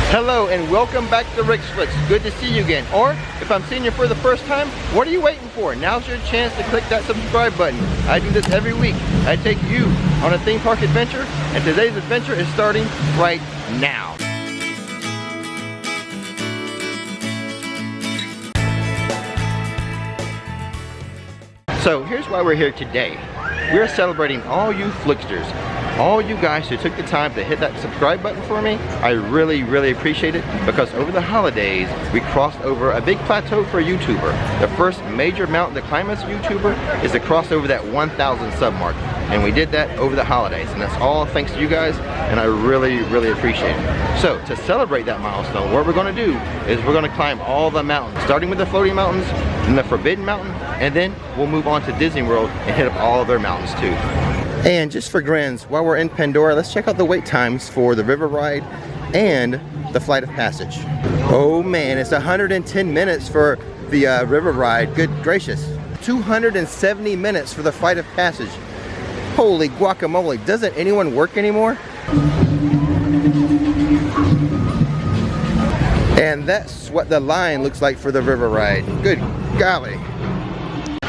Hello and welcome back to Rick's Flicks. Good to see you again. Or if I'm seeing you for the first time, what are you waiting for? Now's your chance to click that subscribe button. I do this every week. I take you on a theme park adventure, and today's adventure is starting right now. So here's why we're here today. We're celebrating all you Flicksters. All you guys who took the time to hit that subscribe button for me, I really appreciate it, because over the holidays, we crossed over a big plateau for a YouTuber. The first major mountain to climb as a YouTuber is to cross over that 1,000 sub mark. And we did that over the holidays, and that's all thanks to you guys, and I really appreciate it. So, to celebrate that milestone, what we're gonna do is we're gonna climb all the mountains, starting with the floating mountains, then the Forbidden Mountain, and then we'll move on to Disney World and hit up all of their mountains too. And just for grins, while we're in Pandora, let's check out the wait times for the river ride and the flight of passage. Oh man, it's 110 minutes for the river ride. Good gracious. 270 minutes for the flight of passage. Holy guacamole, doesn't anyone work anymore? And that's what the line looks like for the river ride. Good golly.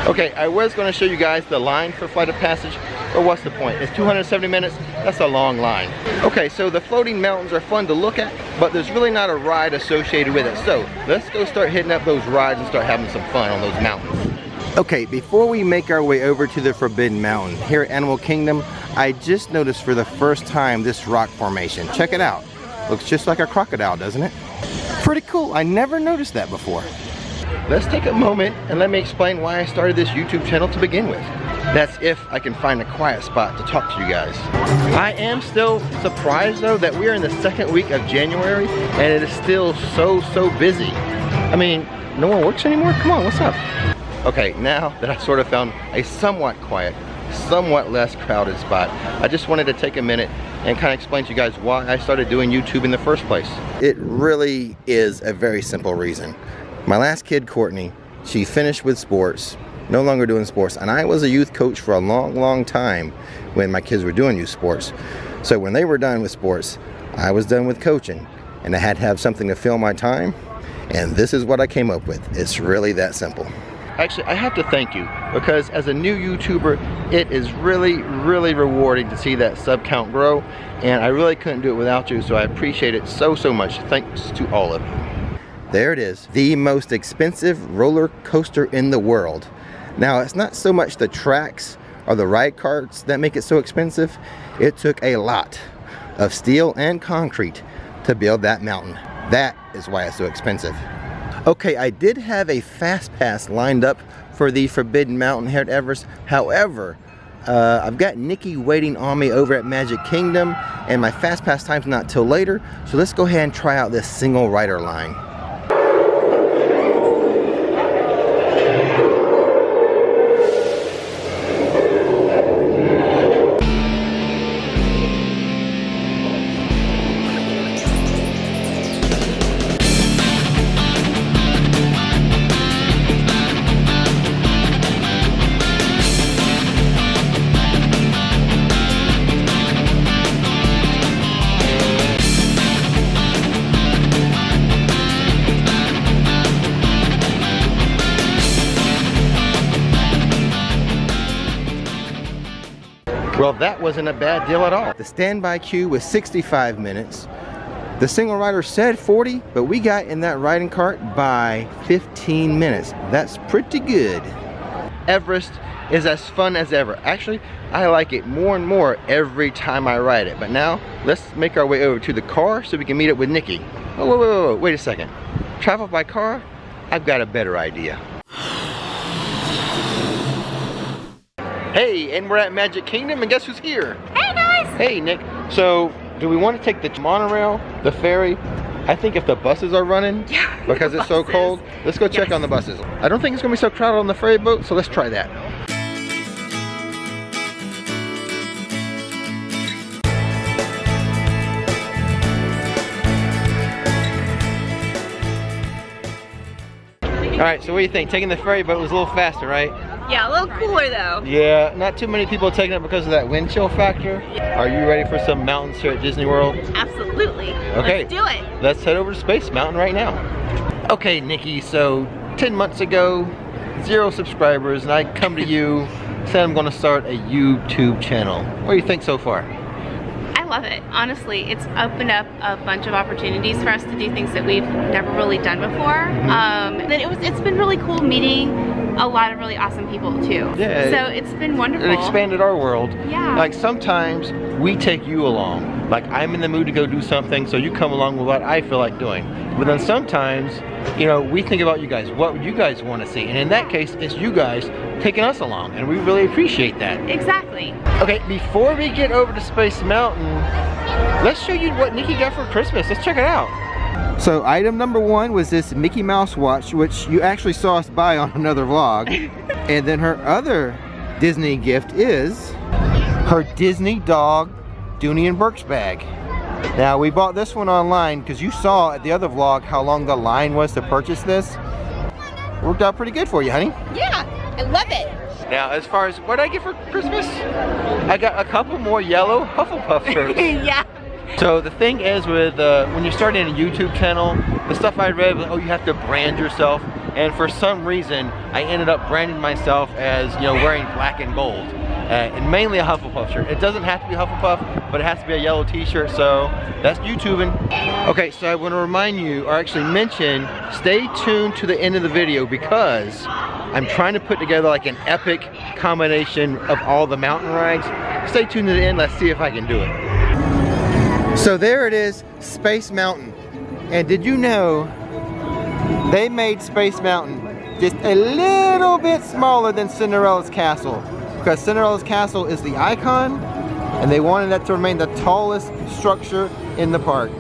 Okay, I was going to show you guys the line for flight of passage, but what's the point? It's 270 minutes, that's a long line. Okay, so the floating mountains are fun to look at, but there's really not a ride associated with it. So let's go start hitting up those rides and start having some fun on those mountains. Okay, before we make our way over to the Forbidden Mountain, here at Animal Kingdom, I just noticed for the first time this rock formation. Check it out. Looks just like a crocodile, doesn't it? Pretty cool, I never noticed that before. Let's take a moment and let me explain why I started this YouTube channel to begin with. That's if I can find a quiet spot to talk to you guys. I am still surprised though that we're in the second week of January and it is still so busy. I mean, no one works anymore? Come on, what's up? Okay, now that I sort of found a somewhat quiet, somewhat less crowded spot, I just wanted to take a minute and kind of explain to you guys why I started doing YouTube in the first place. It really is a very simple reason. My last kid, Courtney, she finished with sports, no longer doing sports, and I was a youth coach for a long time when my kids were doing youth sports. So when they were done with sports, I was done with coaching, and I had to have something to fill my time, and this is what I came up with. It's really that simple. Actually, I have to thank you, because as a new YouTuber, it is really rewarding to see that sub count grow, and I really couldn't do it without you, so I appreciate it so much. Thanks to all of you. There it is, the most expensive roller coaster in the world. Now, it's not so much the tracks or the ride carts that make it so expensive. It took a lot of steel and concrete to build that mountain. That is why it's so expensive. Okay, I did have a fast pass lined up for the Forbidden Mountain here at Everest. However, I've got Nikki waiting on me over at Magic Kingdom, and my fast pass time's not till later. So let's go ahead and try out this single rider line. Well, that wasn't a bad deal at all. The standby queue was 65 minutes. The single rider said 40, but we got in that riding cart by 15 minutes. That's pretty good. Everest is as fun as ever. Actually, I like it more and more every time I ride it. But now, let's make our way over to the car so we can meet up with Nikki. Oh, wait a second. Travel by car? I've got a better idea. Hey, and we're at Magic Kingdom, and guess who's here? Hey guys! Hey Nick. So, do we want to take the monorail, the ferry? I think if the buses are running, because it's so cold, let's go check on the buses. I don't think it's going to be so crowded on the ferry boat, so let's try that. Alright, so what do you think? Taking the ferry boat was a little faster, right? Yeah, a little cooler though. Yeah, not too many people taking it because of that wind chill factor. Are you ready for some mountains here at Disney World? Absolutely. Okay. Let's do it. Let's head over to Space Mountain right now. Okay, Nikki, so 10 months ago, 0 subscribers, and I come to you, said I'm gonna start a YouTube channel. What do you think so far? I love it. Honestly, it's opened up a bunch of opportunities for us to do things that we've never really done before. Then it's been really cool meeting a lot of really awesome people too. Yeah. So it's been wonderful. It expanded our world. Yeah. Like sometimes we take you along. Like I'm in the mood to go do something, so you come along with what I feel like doing. But then sometimes, you know, we think about you guys, what you guys want to see. And in that case, it's you guys taking us along, and we really appreciate that. Exactly. Okay, before we get over to Space Mountain, let's show you what Nikki got for Christmas. Let's check it out. So item number 1 was this Mickey Mouse watch, which you actually saw us buy on another vlog. And then her other Disney gift is her Disney dog, Dooney and Bourke's bag. Now we bought this one online because you saw at the other vlog how long the line was to purchase this. Worked out pretty good for you, honey. Yeah, I love it. Now as far as what did I get for Christmas? I got a couple more yellow Hufflepuff shirts. Yeah. So the thing is with when you're starting a YouTube channel, the stuff I read was, oh, you have to brand yourself. And for some reason, I ended up branding myself as, you know, wearing black and gold. And mainly a Hufflepuff shirt. It doesn't have to be Hufflepuff, but it has to be a yellow t-shirt, so that's YouTubing. Okay, so I want to remind you, or actually mention, stay tuned to the end of the video because I'm trying to put together like an epic combination of all the mountain rides. Stay tuned to the end, let's see if I can do it. So there it is, Space Mountain. And did you know they made Space Mountain just a little bit smaller than Cinderella's Castle? Because Cinderella's Castle is the icon, and they wanted that to remain the tallest structure in the park.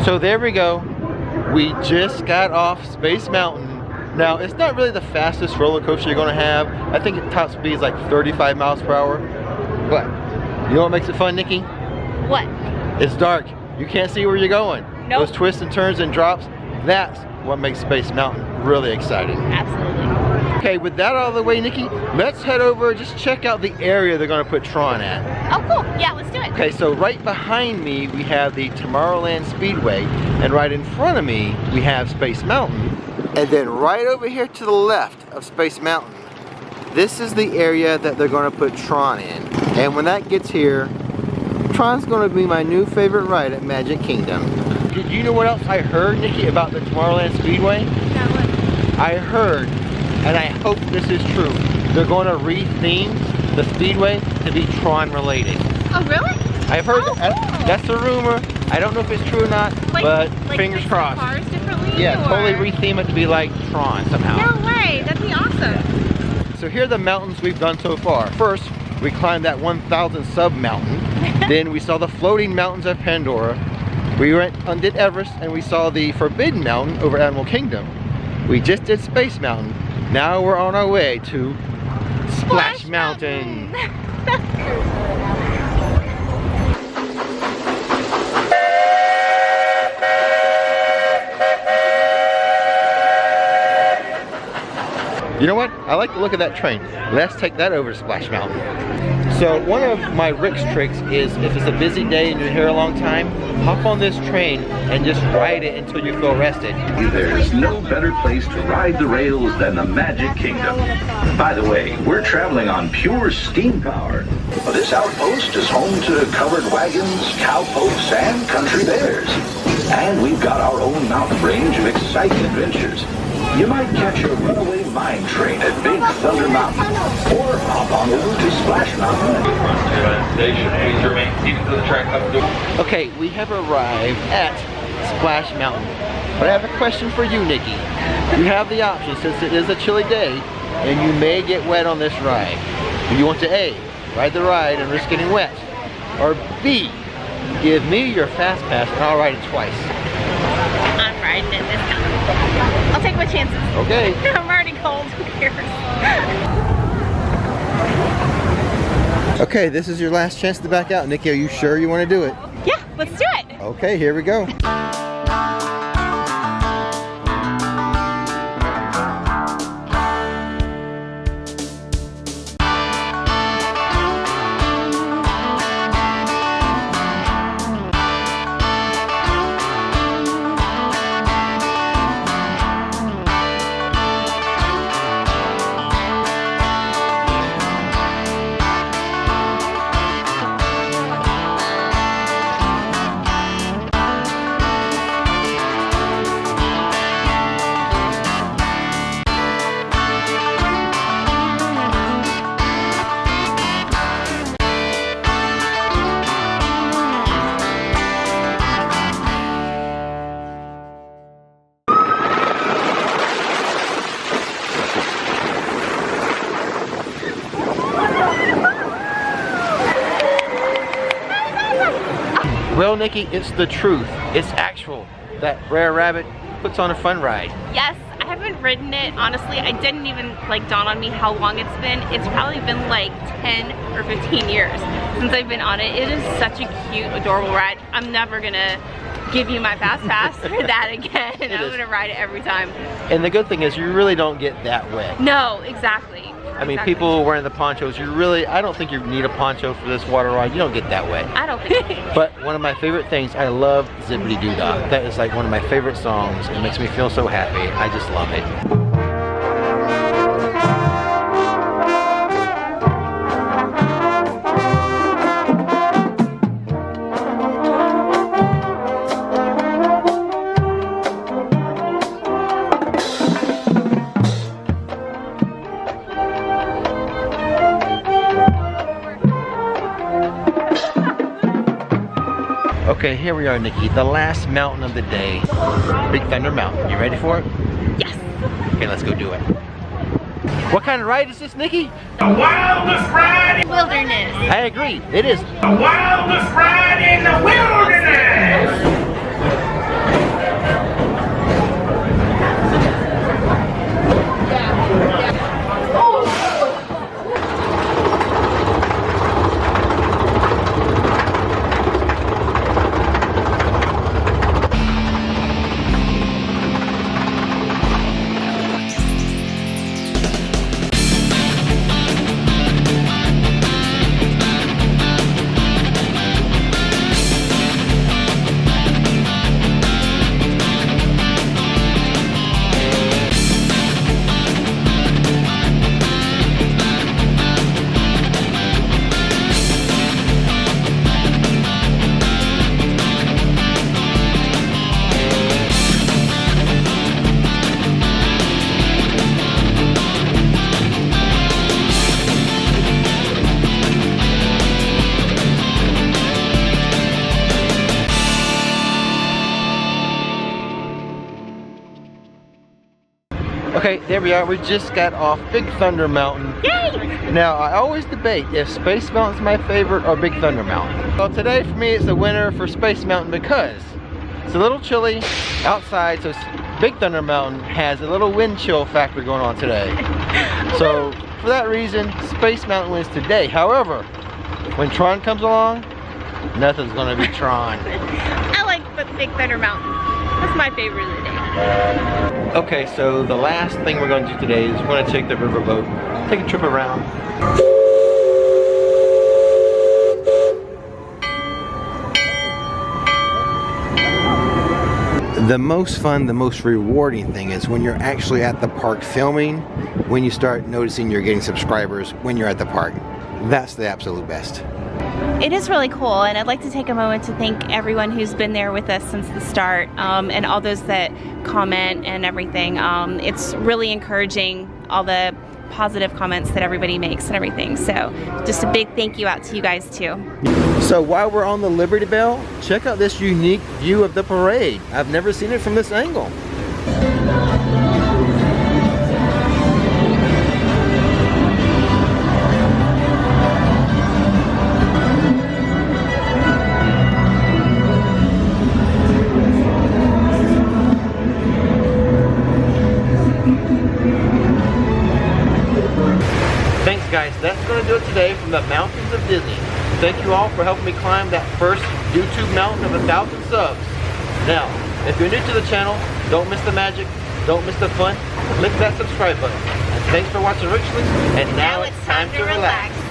So there we go. We just got off Space Mountain. Now, it's not really the fastest roller coaster you're gonna have. I think its top speed is like 35 miles per hour. But, you know what makes it fun, Nikki? What? It's dark. You can't see where you're going. Nope. Those twists and turns and drops, that's what makes Space Mountain really exciting. Absolutely. Okay, with that out of the way, Nikki, let's head over, just check out the area they're gonna put Tron at. Oh, cool. Yeah, let's do it. Okay, so right behind me, we have the Tomorrowland Speedway, and right in front of me, we have Space Mountain. And then right over here to the left of Space Mountain, this is the area that they're gonna put Tron in. And when that gets here, Tron's gonna be my new favorite ride at Magic Kingdom. Did you know what else I heard, Nikki, about the Tomorrowland Speedway? Now what? I heard, and I hope this is true, they're gonna re-theme the Speedway to be Tron related. Oh, really? I've heard cool. that's a rumor. I don't know if it's true or not, but fingers fix crossed. The cars differently, Yeah, or? totally re-theme it to be like Tron somehow. No way, that'd be awesome. So here are the mountains we've done so far. First, we climbed that 1,000 sub mountain. Then we saw the floating mountains of Pandora. We went and did Everest, and we saw the Forbidden Mountain over Animal Kingdom. We just did Space Mountain. Now we're on our way to Splash Mountain. You know what? I like the look of that train. Let's take that over to Splash Mountain. So one of my Rick's tricks is if it's a busy day and you're here a long time, hop on this train and just ride it until you feel rested. There's no better place to ride the rails than the Magic Kingdom. By the way, we're traveling on pure steam power. This outpost is home to covered wagons, cowpokes, and country bears. And we've got our own mountain range of exciting adventures. You might catch a runaway mine train at Big Thunder Mountain, or hop on over to Splash Mountain. Okay, we have arrived at Splash Mountain. But I have a question for you, Nikki. You have the option, since it is a chilly day, and you may get wet on this ride. Do you want to A, ride the ride and risk getting wet? Or B, give me your fast pass and I'll ride it twice? I'm riding it this time. I'll take my chances. Okay. I'm already cold. Who cares? Okay, this is your last chance to back out. Nikki, are you sure you want to do it? Yeah, let's do Okay, here we go. Well, Nikki, it's the truth. It's actual. That rare rabbit puts on a fun ride. Yes, I haven't ridden it. Honestly, I didn't even like dawn on me how long it's been. It's probably been like 10 or 15 years since I've been on it. It is such a cute, adorable ride. I'm never gonna give you my fast pass for that again. I'm gonna ride it every time. And the good thing is you really don't get that wet. No, exactly. I mean, people wearing the ponchos, I don't think you need a poncho for this water ride. You don't get that wet. I don't think so. But one of my favorite things, I love Zippity Doo Dah. That is like one of my favorite songs. It makes me feel so happy. I just love it. Okay, here we are, Nikki. The last mountain of the day. Big Thunder Mountain. You ready for it? Yes. Okay, let's go do it. What kind of ride is this, Nikki? The wildest ride in Wilderness. I agree. It is. the wildest ride in the wilderness. Okay, there we are. We just got off Big Thunder Mountain. Yay! Now, I always debate if Space Mountain's my favorite or Big Thunder Mountain. Well, today for me it's a winner for Space Mountain because it's a little chilly outside, so Big Thunder Mountain has a little wind chill factor going on today. So, for that reason, Space Mountain wins today. However, when Tron comes along, nothing's gonna be Tron. I like the Big Thunder Mountain. That's my favorite of the day. Okay, so the last thing we're going to do today is we're going to take the riverboat, take a trip around. The most fun, the most rewarding thing is when you're actually at the park filming, when you start noticing you're getting subscribers when you're at the park. That's the absolute best. It is really cool, and I'd like to take a moment to thank everyone who's been there with us since the start, and all those that comment and everything. It's really encouraging, all the positive comments that everybody makes and everything. So just a big thank you out to you guys too. So while we're on the Liberty Bell, check out this unique view of the parade. I've never seen it from this angle. Thanks guys, that's going to do it today from the mountains of Disney. Thank you all for helping me climb that first YouTube mountain of 1,000 subs. Now, if you're new to the channel, don't miss the magic, don't miss the fun, click that subscribe button. And thanks for watching Richly, and now it's time to relax.